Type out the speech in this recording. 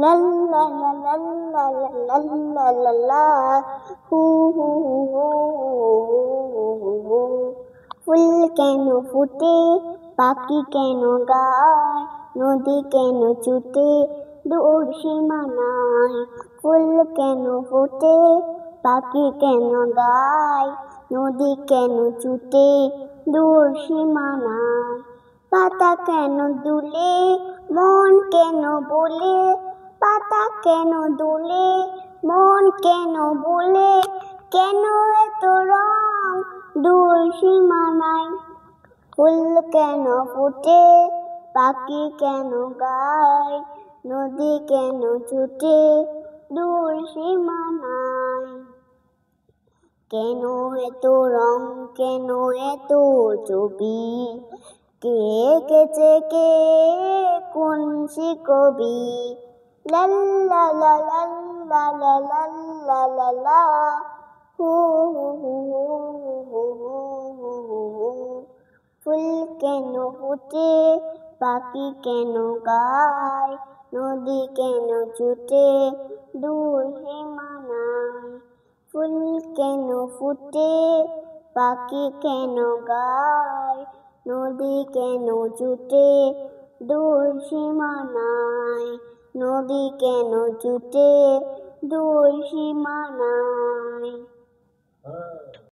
লা লা লা লা লা লা লা লা লা হু হু হু হু। ফুল কেন ফুটে, পাখি কেন গায়, নদী কেন ছুটে, দূর সীমানায়। ফুল কেন ফুটে, পাখি কেন গায়, নদী কেন ছুটে, দূর সীমানায়। পাতা কেন দুলে, মন কেন বলে, পাতা কেন দুলে, মন কেন বলে, কেন এত রং দূর সীমানায়। ফুল কেন ফুটে, পাখি কেন গায়, নদী কেন ছুটে, দূর সীমানায়। কেন এত রং, কেন এত ছবি, কে এঁকেছে কে, কোন সে কবি। লা লা লা লা লা লা লা লা লা লা হু হু হু হু হু হু হু। ফুল কেন ফুটে, পাখি কেন গায়, নদী কেন ছুটে, দূর সীমানায়। ফুল কেন ফুটে, পাখি কেন গায়, নদী কেন ছুটে, দূর সীমানায়। নদী কেন ছুটে, দূর সীমানায়।